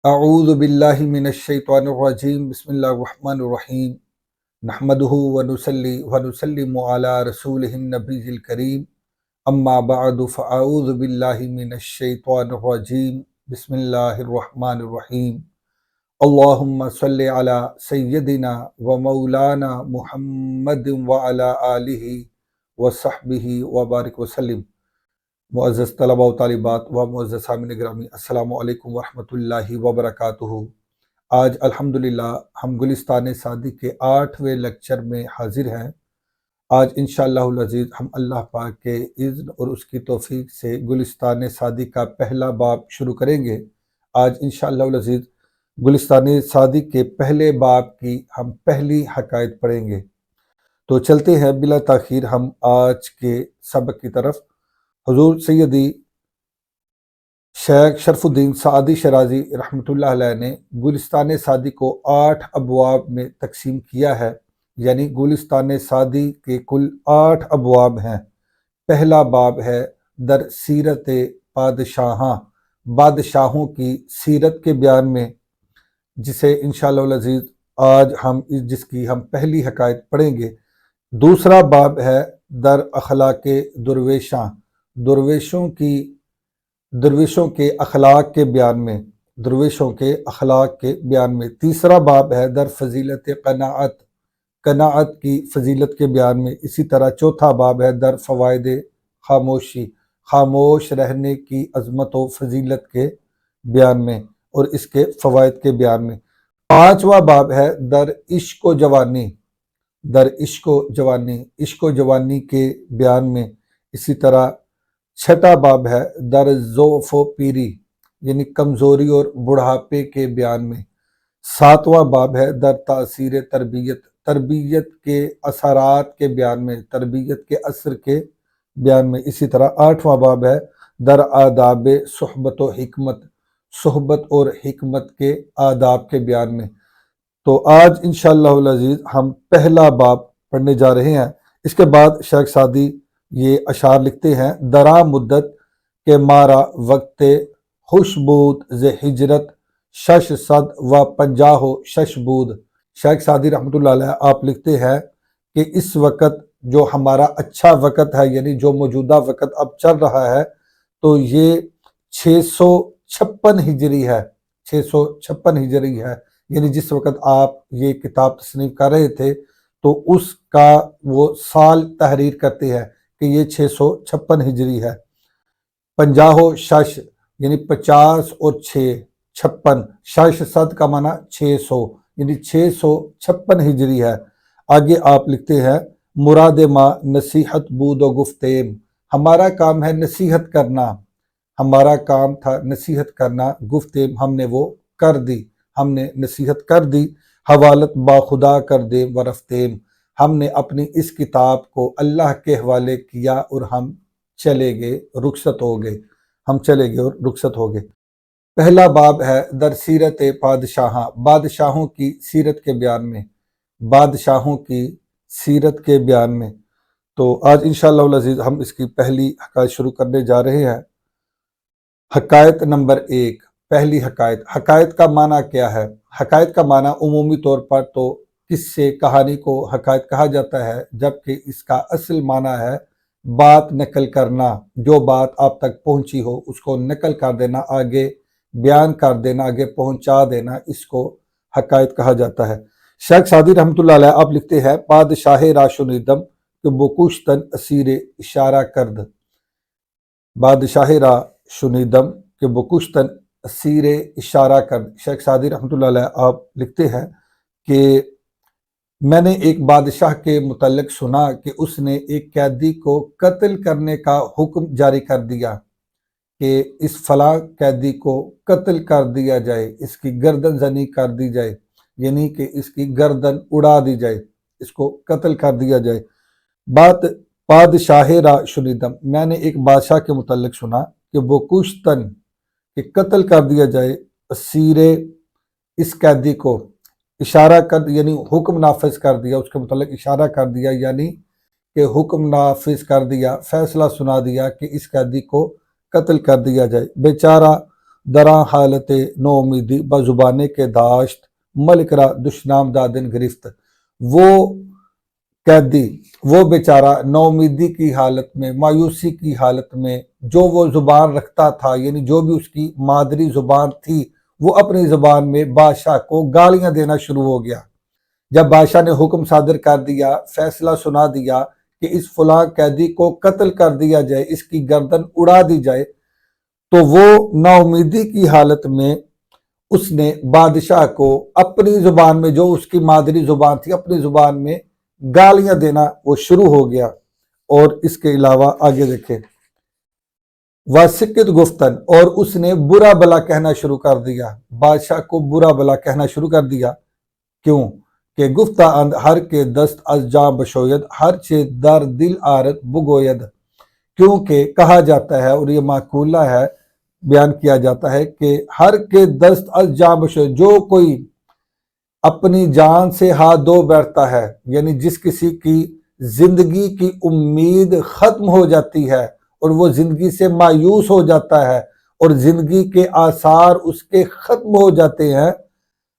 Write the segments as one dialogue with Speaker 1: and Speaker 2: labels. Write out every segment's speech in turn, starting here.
Speaker 1: اعوذ باللہ من الشیطان الرجیم بسم اللہ الرحمن الرحیم نحمدہ ونصلی ونسلم علی رسولہ النبی الکریم اما بعد فاعوذ باللہ من الشیطان الرجیم بسم اللہ الرحمن الرحیم اللہم صلی علی سیدنا و مولانا محمد وعلی آلہ وصحبہ وبارک وسلم۔ معزز طلبہ و طالبات و معزز سامعین گرامی، السلام علیکم ورحمۃ اللہ وبرکاتہ۔ آج الحمدللہ ہم گلستان سعدی کے 8ویں لیکچر میں حاضر ہیں۔ آج انشاءاللہ العزیز ہم اللہ پاک کے اذن اور اس کی توفیق سے گلستان سعدی کا پہلا باب شروع کریں گے۔ آج انشاءاللہ العزیز گلستان سعدی کے پہلے باب کی ہم پہلی حکایت پڑھیں گے۔ تو چلتے ہیں بلا تاخیر ہم آج کے سبق کی طرف۔ حضور سیدی شیخ شرف الدین سعدی شرازی رحمۃ اللہ علیہ نے گلستان سعدی کو 8 ابواب میں تقسیم کیا ہے، یعنی گلستان سعدی کے کل 8 ابواب ہیں۔ پہلا باب ہے در سیرت بادشاہاں، بادشاہوں کی سیرت کے بیان میں، جسے انشاءاللہ العزیز آج جس کی ہم پہلی حکایت پڑھیں گے۔ دوسرا باب ہے در اخلاق درویشاں، درویشوں کے اخلاق کے بیان میں، درویشوں کے اخلاق کے بیان میں۔ تیسرا باب ہے در فضیلت قناعت، قناعت کی فضیلت کے بیان میں۔ اسی طرح چوتھا باب ہے در فوائد خاموشی، خاموش رہنے کی عظمت و فضیلت کے بیان میں اور اس کے فوائد کے بیان میں۔ پانچواں باب ہے در عشق و جوانی، در عشق و جوانی، عشق و جوانی کے بیان میں۔ اسی طرح چھٹا باب ہے در ضعف و پیری، یعنی کمزوری اور بڑھاپے کے بیان میں۔ ساتواں باب ہے در تاثیر تربیت، تربیت کے اثرات کے بیان میں، تربیت کے اثر کے بیان میں۔ اسی طرح آٹھواں باب ہے در آداب صحبت و حکمت، صحبت اور حکمت کے آداب کے بیان میں۔ تو آج انشاءاللہ العزیز ہم پہلا باب پڑھنے جا رہے ہیں۔ اس کے بعد شیخ سعدی یہ اشعار لکھتے ہیں: درا مدت کے مارا وقت خوشبود ز ہجرت 650 بود۔ شیخ سعدی رحمۃ اللہ علیہ آپ لکھتے ہیں کہ اس وقت جو ہمارا اچھا وقت ہے، یعنی جو موجودہ وقت اب چل رہا ہے، تو یہ 656 ہجری ہے، 656 ہجری ہے، یعنی جس وقت آپ یہ کتاب تصنیف کر رہے تھے تو اس کا وہ سال تحریر کرتے ہیں کہ یہ 656 ہجری ہے۔ 50 یعنی 50 اور 6 56، 600 کا معنی 600، یعنی 656 ہجری ہے۔ آگے آپ لکھتے ہیں: مراد ما نصیحت بود و گفتیم، ہمارا کام ہے نصیحت کرنا، ہمارا کام تھا نصیحت کرنا، گفتیم ہم نے وہ کر دی، ہم نے نصیحت کر دی، حوالت با خدا کر دے ورفتیم، ہم نے اپنی اس کتاب کو اللہ کے حوالے کیا اور ہم چلے گئے، رخصت ہو گئے، ہم چلے گئے اور رخصت ہو گئے۔ پہلا باب ہے در سیرت بادشاہاں، بادشاہوں کی سیرت کے بیان میں، بادشاہوں کی سیرت کے بیان میں۔ تو آج انشاءاللہ العزیز ہم اس کی پہلی حکایت شروع کرنے جا رہے ہیں۔ حکایت نمبر 1، پہلی حکایت۔ حکایت کا معنی کیا ہے؟ حکایت کا معنی عمومی طور پر تو قصے کہانی کو حکایت کہا جاتا ہے، جبکہ اس کا اصل معنی ہے بات نقل کرنا، جو بات آپ تک پہنچی ہو اس کو نقل کر دینا، آگے بیان کر دینا، آگے پہنچا دینا، اس کو حکایت کہا جاتا ہے۔ شیخ سعدی رحمۃ اللہ علیہ آپ لکھتے ہیں: بادشاہ را شنیدم کہ بکوشتن اسیر اشارہ کرد، بادشاہ را شنیدم کہ بکشتن اسیر اشارہ کرد۔ شیخ سعدی رحمۃ اللہ علیہ آپ لکھتے ہیں کہ میں نے ایک بادشاہ کے متعلق سنا کہ اس نے ایک قیدی کو قتل کرنے کا حکم جاری کر دیا کہ اس فلاں قیدی کو قتل کر دیا جائے، اس کی گردن زنی کر دی جائے، یعنی کہ اس کی گردن اڑا دی جائے، اس کو قتل کر دیا جائے۔ بادشاہ را شنیدم، میں نے ایک بادشاہ کے متعلق سنا کہ وہ کشتن، کہ قتل کر دیا جائے، اسیر، اس قیدی کو، اشارہ کر یعنی حکم نافذ کر دیا، اس کے متعلق اشارہ کر دیا، یعنی کہ حکم نافذ کر دیا، فیصلہ سنا دیا کہ اس قیدی کو قتل کر دیا جائے۔ بیچارہ دراں حالت نو امیدی بزبانے کے داشت ملک را دشنام دادن گرفت۔ وہ قیدی، وہ بیچارہ نو امیدی کی حالت میں، مایوسی کی حالت میں، جو وہ زبان رکھتا تھا، یعنی جو بھی اس کی مادری زبان تھی، وہ اپنی زبان میں بادشاہ کو گالیاں دینا شروع ہو گیا۔ جب بادشاہ نے حکم صادر کر دیا، فیصلہ سنا دیا کہ اس فلاں قیدی کو قتل کر دیا جائے، اس کی گردن اڑا دی جائے، تو وہ نا امیدی کی حالت میں اس نے بادشاہ کو اپنی زبان میں، جو اس کی مادری زبان تھی، اپنی زبان میں گالیاں دینا وہ شروع ہو گیا۔ اور اس کے علاوہ آگے دیکھیں، واسکت گفتن، اور اس نے برا بلا کہنا شروع کر دیا، بادشاہ کو برا بلا کہنا شروع کر دیا۔ کیوں کہ گفتہ اند ہر کے دست از جاں بشوید ہر چے در دل آرت بگوید، کیونکہ کہا جاتا ہے اور یہ معقولہ ہے، بیان کیا جاتا ہے کہ ہر کے دست از جاں بشوید، جو کوئی اپنی جان سے ہاتھ دھو بیٹھتا ہے، یعنی جس کسی کی زندگی کی امید ختم ہو جاتی ہے اور وہ زندگی سے مایوس ہو جاتا ہے اور زندگی کے آثار اس کے ختم ہو جاتے ہیں،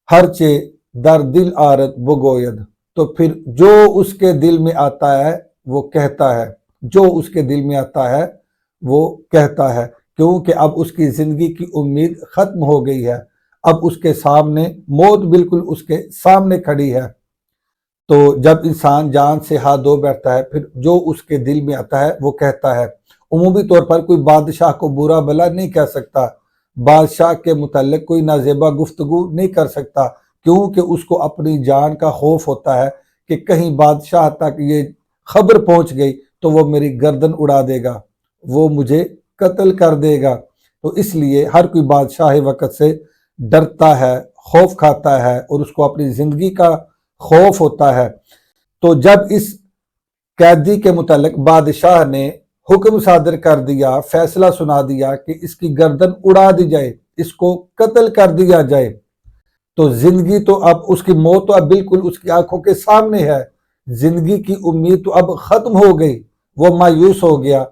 Speaker 1: ہر چے در دل آرت بگوید، تو پھر جو اس کے دل میں آتا ہے وہ کہتا ہے، جو اس کے دل میں آتا ہے وہ کہتا ہے، کیونکہ اب اس کی زندگی کی امید ختم ہو گئی ہے، اب اس کے سامنے موت بالکل اس کے سامنے کھڑی ہے۔ تو جب انسان جان سے ہاتھ دھو بیٹھتا ہے، پھر جو اس کے دل میں آتا ہے وہ کہتا ہے۔ عمومی طور پر کوئی بادشاہ کو برا بلا نہیں کہہ سکتا، بادشاہ کے متعلق کوئی نازیبا گفتگو نہیں کر سکتا، کیونکہ اس کو اپنی جان کا خوف ہوتا ہے کہ کہیں بادشاہ تک یہ خبر پہنچ گئی تو وہ میری گردن اڑا دے گا، وہ مجھے قتل کر دے گا۔ تو اس لیے ہر کوئی بادشاہ وقت سے ڈرتا ہے، خوف کھاتا ہے، اور اس کو اپنی زندگی کا خوف ہوتا ہے۔ تو جب اس قیدی کے متعلق بادشاہ نے حکم صادر کر دیا، فیصلہ سنا دیا کہ اس کی گردن اڑا دی جائے، اس کو قتل کر دیا جائے، تو زندگی تو اب اس کی موت تو اب بالکل اس کی آنکھوں کے سامنے ہے، زندگی کی امید تو اب ختم ہو گئی، وہ مایوس ہو گیا۔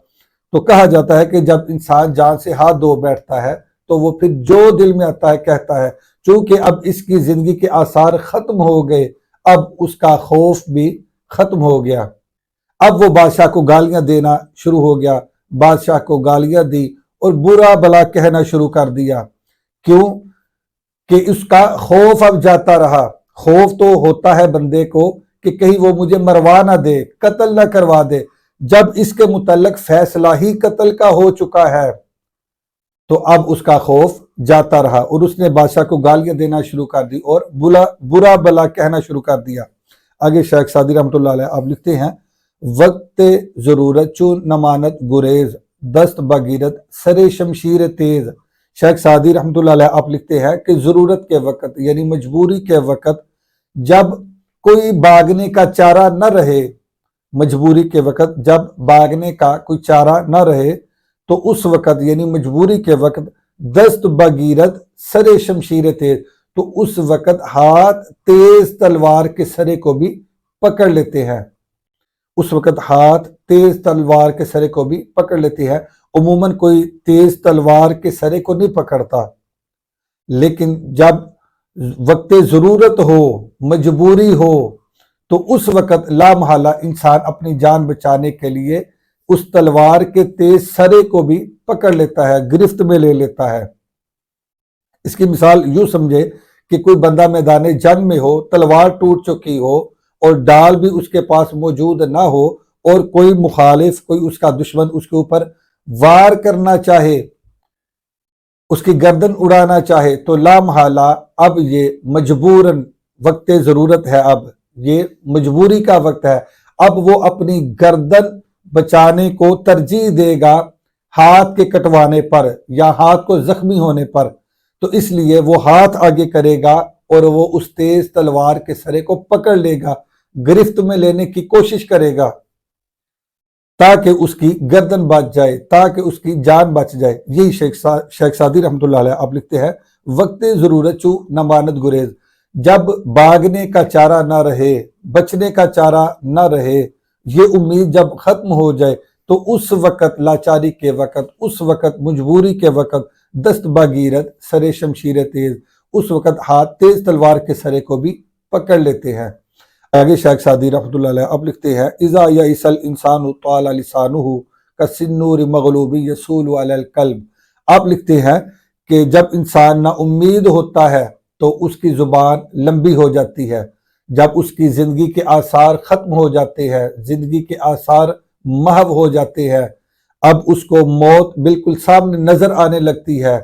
Speaker 1: تو کہا جاتا ہے کہ جب انسان جان سے ہاتھ دھو بیٹھتا ہے تو وہ پھر جو دل میں آتا ہے کہتا ہے، چونکہ اب اس کی زندگی کے آثار ختم ہو گئے، اب اس کا خوف بھی ختم ہو گیا۔ اب وہ بادشاہ کو گالیاں دینا شروع ہو گیا، بادشاہ کو گالیاں دی اور برا بلا کہنا شروع کر دیا۔ کیوں کہ اس کا خوف اب جاتا رہا۔ خوف تو ہوتا ہے بندے کو کہ کہیں وہ مجھے مروا نہ دے، قتل نہ کروا دے۔ جب اس کے متعلق فیصلہ ہی قتل کا ہو چکا ہے تو اب اس کا خوف جاتا رہا، اور اس نے بادشاہ کو گالیاں دینا شروع کر دی اور برا بلا کہنا شروع کر دیا۔ آگے شیخ سعدی رحمۃ اللہ علیہ آپ لکھتے ہیں، وقت ضرورت چون نمانت گریز دست بگیرت سر شمشیر تیز۔ شیخ سعدی رحمۃ اللہ علیہ آپ لکھتے ہیں کہ ضرورت کے وقت، یعنی مجبوری کے وقت، جب کوئی بھاگنے کا چارہ نہ رہے، مجبوری کے وقت جب بھاگنے کا کوئی چارہ نہ رہے، تو اس وقت یعنی مجبوری کے وقت دست بگیرت سر شمشیر تیز، تو اس وقت ہاتھ تیز تلوار کے سرے کو بھی پکڑ لیتے ہیں، اس وقت ہاتھ تیز تلوار کے سرے کو بھی پکڑ لیتے ہیں۔ عموماً کوئی تیز تلوار کے سرے کو نہیں پکڑتا، لیکن جب وقت ضرورت ہو، مجبوری ہو، تو اس وقت لا محالہ انسان اپنی جان بچانے کے لیے اس تلوار کے تیز سرے کو بھی پکڑ لیتا ہے، گرفت میں لے لیتا ہے۔ اس کی مثال یوں سمجھے کہ کوئی بندہ میدان جنگ میں ہو، تلوار ٹوٹ چکی ہو اور ڈال بھی اس کے پاس موجود نہ ہو، اور کوئی مخالف، کوئی اس کا دشمن اس کے اوپر وار کرنا چاہے، اس کی گردن اڑانا چاہے، تو لا محالہ اب یہ مجبوراً وقت ضرورت ہے، اب یہ مجبوری کا وقت ہے، اب وہ اپنی گردن بچانے کو ترجیح دے گا ہاتھ کے کٹوانے پر یا ہاتھ کو زخمی ہونے پر۔ تو اس لیے وہ ہاتھ آگے کرے گا اور وہ اس تیز تلوار کے سرے کو پکڑ لے گا، گرفت میں لینے کی کوشش کرے گا تاکہ اس کی گردن بچ جائے، تاکہ اس کی جان بچ جائے۔ یہی شیخ سعدی رحمۃ اللہ علیہ آپ لکھتے ہیں، وقت ضرورت چو نمانت گریز، جب بھاگنے کا چارہ نہ رہے، بچنے کا چارہ نہ رہے، یہ امید جب ختم ہو جائے، تو اس وقت لاچاری کے وقت، اس وقت مجبوری کے وقت دست باگیرت سرے شمشیر تیز، اس وقت ہاتھ تیز تلوار کے سرے کو بھی پکڑ لیتے ہیں۔ آگے شیخ سعدی رحمۃ اللہ علیہ اب لکھتے ہیں اذا یئس الانسان طال لسانہ کالسنور مغلوب یسول علی القلب۔ آپ لکھتے ہیں کہ جب انسان نا امید ہوتا ہے تو اس کی زبان لمبی ہو جاتی ہے، جب اس کی زندگی کے آثار ختم ہو جاتے ہیں، زندگی کے آثار محو ہو جاتے ہیں، اب اس کو موت بالکل سامنے نظر آنے لگتی ہے۔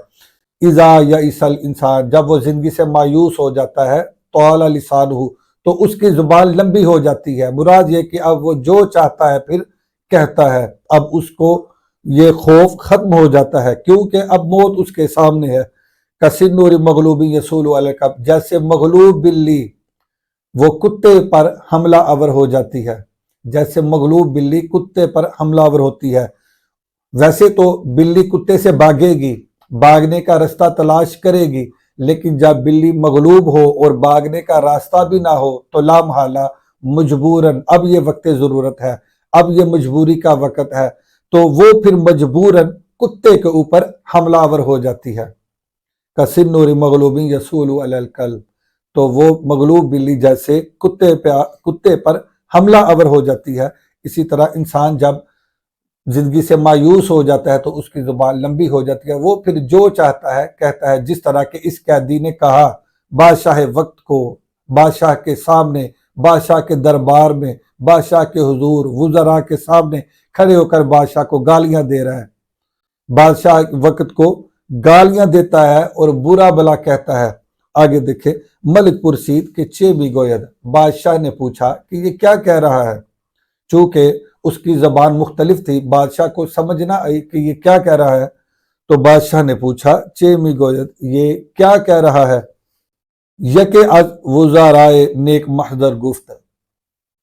Speaker 1: اذا یئس الانسان، جب وہ زندگی سے مایوس ہو جاتا ہے، طال لسانہ، تو اس کی زبان لمبی ہو جاتی ہے۔ مراد یہ کہ اب وہ جو چاہتا ہے پھر کہتا ہے، اب اس کو یہ خوف ختم ہو جاتا ہے کیونکہ اب موت اس کے سامنے ہے۔ کسنور مغلوب یسول علی القلب، جیسے مغلوب بلی وہ کتے پر حملہ آور ہو جاتی ہے، جیسے مغلوب بلی کتے پر حملہ آور ہوتی ہے۔ ویسے تو بلی کتے سے بھاگے گی، بھاگنے کا رستہ تلاش کرے گی، لیکن جب بلی مغلوب ہو اور بھاگنے کا راستہ بھی نہ ہو تو لا محالہ مجبوراً اب یہ وقت ضرورت ہے، اب یہ مجبوری کا وقت ہے، تو وہ پھر مجبوراً کتے کے اوپر حملہ آور ہو جاتی ہے۔ کسنور مغلوب یسول علی القلب، تو وہ مغلوب بلی جیسے کتے پر حملہ آور ہو جاتی ہے۔ اسی طرح انسان جب زندگی سے مایوس ہو جاتا ہے تو اس کی زبان لمبی ہو جاتی ہے، وہ پھر جو چاہتا ہے کہتا ہے، جس طرح کہ اس قیدی نے کہا بادشاہ وقت کو، بادشاہ کے سامنے، بادشاہ کے دربار میں، بادشاہ کے حضور، وزراء کے سامنے کھڑے ہو کر بادشاہ کو گالیاں دے رہا ہے، بادشاہ وقت کو گالیاں دیتا ہے اور برا بلا کہتا ہے۔ آگے دیکھیں ملک پرسید کہ چے بھی گوید، بادشاہ نے پوچھا کہ یہ کیا کہہ رہا ہے، چونکہ اس کی زبان مختلف تھی، بادشاہ کو سمجھ نہ آئی کہ یہ کیا کہہ رہا ہے، تو بادشاہ نے پوچھا چے می گوید، یہ کیا کہہ رہا ہے؟ یکے از وزرائے نیک محضر گفت،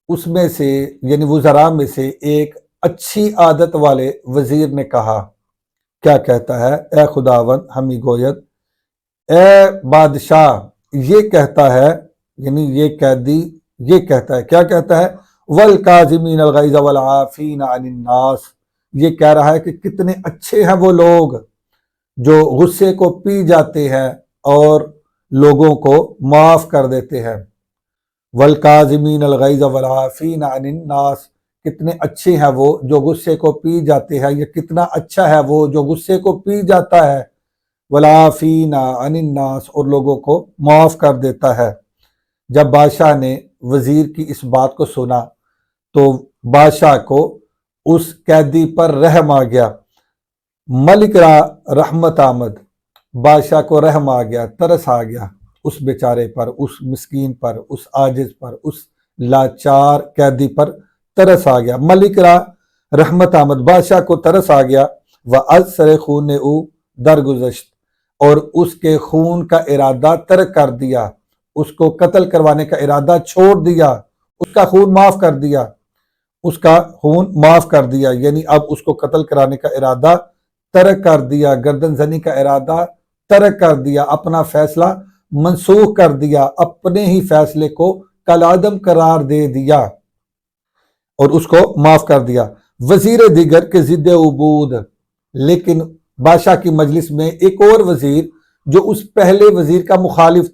Speaker 1: اس میں سے یعنی وزراء میں سے ایک اچھی عادت والے وزیر نے کہا، کیا کہتا ہے؟ اے خداوند ہمی گوید، اے بادشاہ یہ کہتا ہے، یعنی یہ قیدی یہ کہتا ہے، کیا کہتا ہے؟ والکاظمین الغیظ والعافین عن الناس، یہ کہہ رہا ہے کہ کتنے اچھے ہیں وہ لوگ جو غصے کو پی جاتے ہیں اور لوگوں کو معاف کر دیتے ہیں۔ والکاظمین الغیظ والعافین عن الناس، کتنے اچھے ہیں وہ جو غصے کو پی جاتے ہیں، یا کتنا اچھا ہے وہ جو غصے کو پی جاتا ہے، والعافین عن الناس، اور لوگوں کو معاف کر دیتا ہے۔ جب بادشاہ نے وزیر کی اس بات کو سنا تو بادشاہ کو اس قیدی پر رحم آ گیا، ملک را رحمت آمد، بادشاہ کو رحم آ گیا، ترس آ گیا اس بیچارے پر، اس مسکین پر، اس عاجز پر، اس لاچار قیدی پر ترس آ گیا۔ ملک را رحمت آمد، بادشاہ کو ترس آ گیا، وَأَذْسَرِ خون او درگزشت، اور اس کے خون کا ارادہ ترک کر دیا، اس کو قتل کروانے کا ارادہ چھوڑ دیا، اس کا خون معاف کر دیا، اس کا خون معاف کر دیا، یعنی اب اس کو قتل کرانے کا ارادہ ترک کر دیا، گردن زنی کا ارادہ ترک کر دیا، اپنا فیصلہ منسوخ کر دیا، اپنے ہی فیصلے کو کالعدم قرار دے دیا اور اس کو معاف کر دیا۔ وزیر دیگر کے ضد عبود، لیکن بادشاہ کی مجلس میں ایک اور وزیر جو اس پہلے وزیر کا مخالف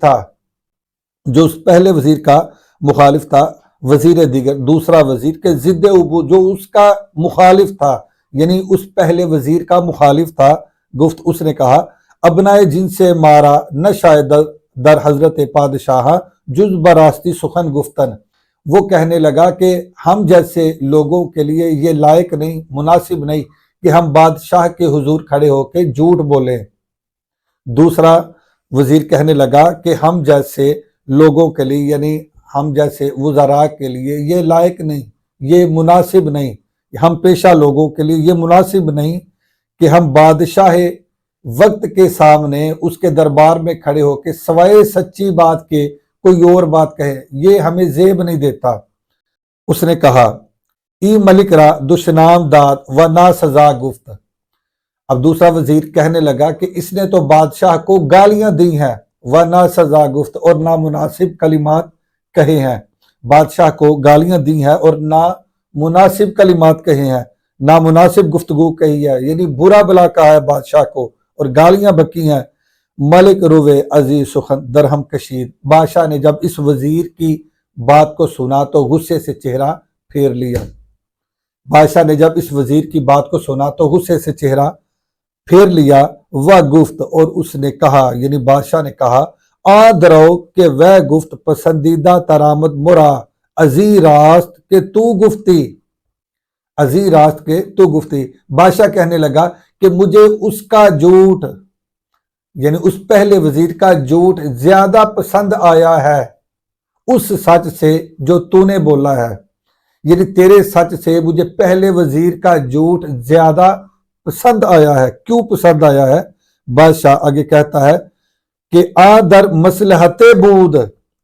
Speaker 1: تھا، وزیر دیگر دوسرا وزیر کے ضد عبود جو اس کا مخالف تھا، یعنی اس پہلے وزیر کا مخالف تھا، گفت اس نے کہا ابنائے جن سے مارا نہ شاید در حضرت پادشاہ جز براستی سخن گفتن، وہ کہنے لگا کہ ہم جیسے لوگوں کے لیے یہ لائق نہیں، مناسب نہیں کہ ہم بادشاہ کے حضور کھڑے ہو کے جھوٹ بولیں۔ دوسرا وزیر کہنے لگا کہ ہم جیسے لوگوں کے لیے، یعنی ہم جیسے وزراء کے لیے یہ لائق نہیں، یہ مناسب نہیں، ہم پیشہ لوگوں کے لیے یہ مناسب نہیں کہ ہم بادشاہ وقت کے سامنے اس کے دربار میں کھڑے ہو کے سوائے سچی بات کے کوئی اور بات کہے، یہ ہمیں زیب نہیں دیتا۔ اس نے کہا ای ملک را دشنام داد و نا سزا گفت، اب دوسرا وزیر کہنے لگا کہ اس نے تو بادشاہ کو گالیاں دی ہیں، و نا سزا گفت، اور نامناسب کلمات کہے ہیں، بادشاہ کو گالیاں دی ہیں اور نامناسب کلمات کہے ہیں، نامناسب گفتگو کہی ہے، یعنی برا بلا کہا ہے بادشاہ کو اور گالیاں بکی ہیں۔ ملک روے عزیز سخن درہم کشید، بادشاہ نے جب اس وزیر کی بات کو سنا تو غصے سے چہرہ پھیر لیا۔ بادشاہ نے جب اس وزیر کی بات کو سنا تو غصے سے چہرہ پھیر لیا۔ وہ گفت، اور اس نے کہا، یعنی بادشاہ نے کہا، آ درو کہ وہ گفت پسندیدہ ترامد مرا ازی راست کہ تو گفتی، ازی راست کے تو گفتی۔ بادشاہ کہنے لگا کہ مجھے اس کا جھوٹ، یعنی اس پہلے وزیر کا جھوٹ زیادہ پسند آیا ہے اس سچ سے جو تو نے بولا ہے، یعنی تیرے سچ سے مجھے پہلے وزیر کا جھوٹ زیادہ پسند آیا ہے۔ کیوں پسند آیا ہے؟ بادشاہ آگے کہتا ہے کہ آ در مصلحت بود،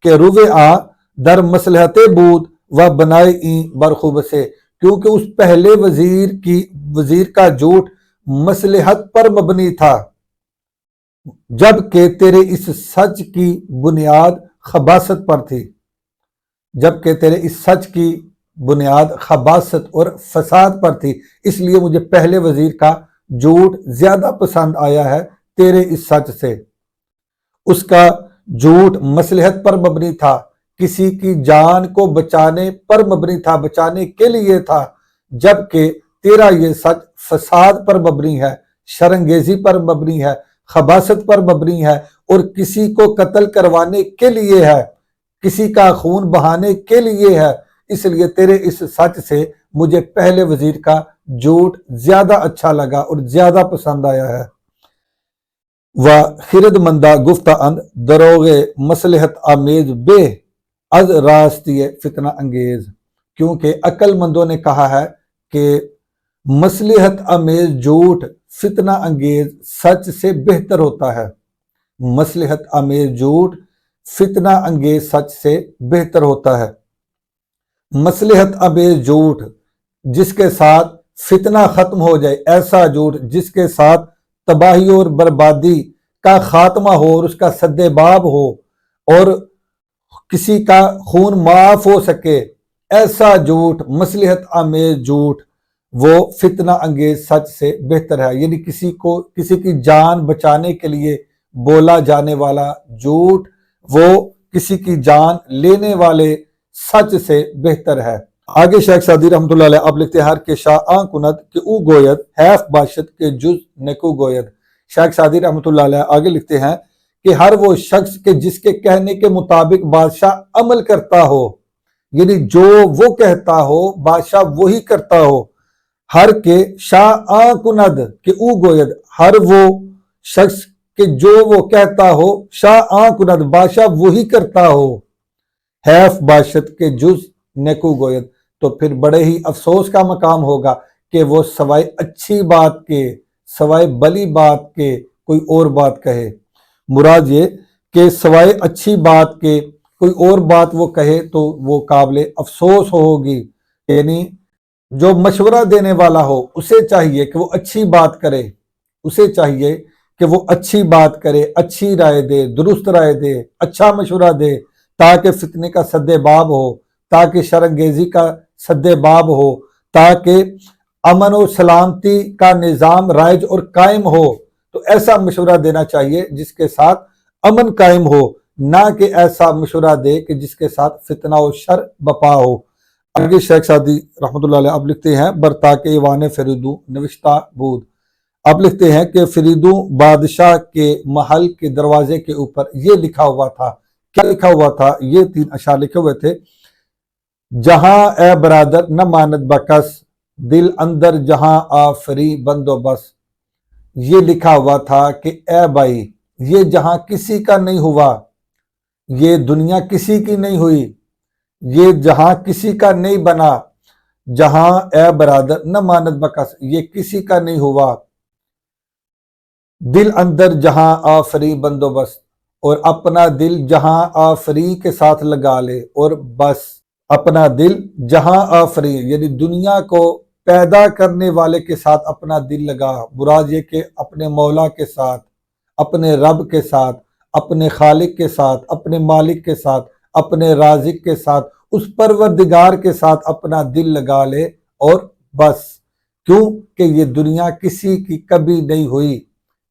Speaker 1: کہ روے آ در مصلحت بود و بنائے این برخوب سے، کیونکہ اس پہلے وزیر کا جھوٹ مصلحت پر مبنی تھا، جبکہ تیرے اس سچ کی بنیاد خباثت پر تھی، جبکہ تیرے اس سچ کی بنیاد خباثت اور فساد پر تھی، اس لیے مجھے پہلے وزیر کا جھوٹ زیادہ پسند آیا ہے تیرے اس سچ سے۔ اس کا جھوٹ مصلحت پر مبنی تھا، کسی کی جان کو بچانے پر مبنی تھا، بچانے کے لیے تھا، جبکہ تیرا یہ سچ فساد پر مبنی ہے، شرانگیزی پر مبنی ہے، خباثت پر مبنی ہے، اور کسی کو قتل کروانے کے لیے ہے، کسی کا خون بہانے کے لیے ہے۔ اس لیے تیرے اس سچ سے مجھے پہلے وزیر کا جھوٹ زیادہ اچھا لگا اور زیادہ پسند آیا ہے۔ و خرد مندہ گفتہ اند دروغ مصلحت آمیز بے از راستی فتنہ انگیز، کیونکہ عقل مندوں نے کہا ہے کہ مصلحت آمیز جھوٹ فتنہ انگیز سچ سے بہتر ہوتا ہے، مصلحت آمیز جھوٹ فتنہ انگیز سچ سے بہتر ہوتا ہے۔ مصلحت آمیز جھوٹ جس کے ساتھ فتنہ ختم ہو جائے، ایسا جھوٹ جس کے ساتھ تباہی اور بربادی کا خاتمہ ہو اور اس کا سد باب ہو اور کسی کا خون معاف ہو سکے، ایسا جھوٹ مصلحت آمیز جھوٹ وہ فتنہ انگیز سچ سے بہتر ہے، یعنی کسی کی جان بچانے کے لیے بولا جانے والا جھوٹ وہ کسی کی جان لینے والے سچ سے بہتر ہے۔ آگے شیخ سعدی رحمۃ اللہ علیہ آپ لکھتے ہیں ہر کے شاہ آن کند کہ او گوید حیف باشد کے جز نکو گوید۔ شیخ سعدی رحمۃ اللہ علیہ آگے لکھتے ہیں کہ ہر وہ شخص کے جس کے کہنے کے مطابق بادشاہ عمل کرتا ہو، یعنی جو وہ کہتا ہو بادشاہ وہی کرتا ہو، ہر کے شاہ آن کند کہ او گوید، ہر وہ شخص کہ جو وہ کہتا ہو شاہ آن کند بادشاہ وہی کرتا ہو، حیف باشد کے جز نیکو گوید، تو پھر بڑے ہی افسوس کا مقام ہوگا کہ وہ سوائے اچھی بات کے، سوائے بلی بات کے کوئی اور بات کہے۔ مراد یہ کہ سوائے اچھی بات کے کوئی اور بات وہ کہے تو وہ قابل افسوس ہوگی، یعنی جو مشورہ دینے والا ہو اسے چاہیے کہ وہ اچھی بات کرے، اسے چاہیے کہ وہ اچھی بات کرے، اچھی رائے دے، درست رائے دے، اچھا مشورہ دے، تاکہ فتنے کا سد باب ہو، تاکہ شرانگیزی کا سد باب ہو، تاکہ امن و سلامتی کا نظام رائج اور قائم ہو۔ تو ایسا مشورہ دینا چاہیے جس کے ساتھ امن قائم ہو، نہ کہ ایسا مشورہ دے کہ جس کے ساتھ فتنہ و شر بپا ہو۔ آگے شیخ سعدی رحمۃ اللہ علیہ آپ لکھتے ہیں برتاک ایوان فریدوں نوشتہ بود، آپ لکھتے ہیں کہ فریدوں بادشاہ کے محل کے دروازے کے اوپر یہ لکھا ہوا تھا۔ کیا لکھا ہوا تھا؟ یہ 3 اشعار لکھے ہوئے تھے، جہاں اے برادر نہ ماند بکس، دل اندر جہاں آفری بندوبس۔ یہ لکھا ہوا تھا کہ اے بھائی یہ جہاں کسی کا نہیں ہوا، یہ دنیا کسی کی نہیں ہوئی، یہ جہاں کسی کا نہیں بنا، جہاں اے برادر نہ ماند بکس، یہ کسی کا نہیں ہوا، دل اندر جہاں آفری بندوبست، اور اپنا دل جہاں آفری کے ساتھ لگا لے، اور بس اپنا دل جہاں آفری یعنی دنیا کو پیدا کرنے والے کے ساتھ اپنا دل لگا۔ مراد یہ کہ اپنے مولا کے ساتھ، اپنے رب کے ساتھ، اپنے خالق کے ساتھ، اپنے مالک کے ساتھ، اپنے رازق کے ساتھ، اس پروردگار کے ساتھ اپنا دل لگا لے اور بس۔ کیوں کہ یہ دنیا کسی کی کبھی نہیں ہوئی،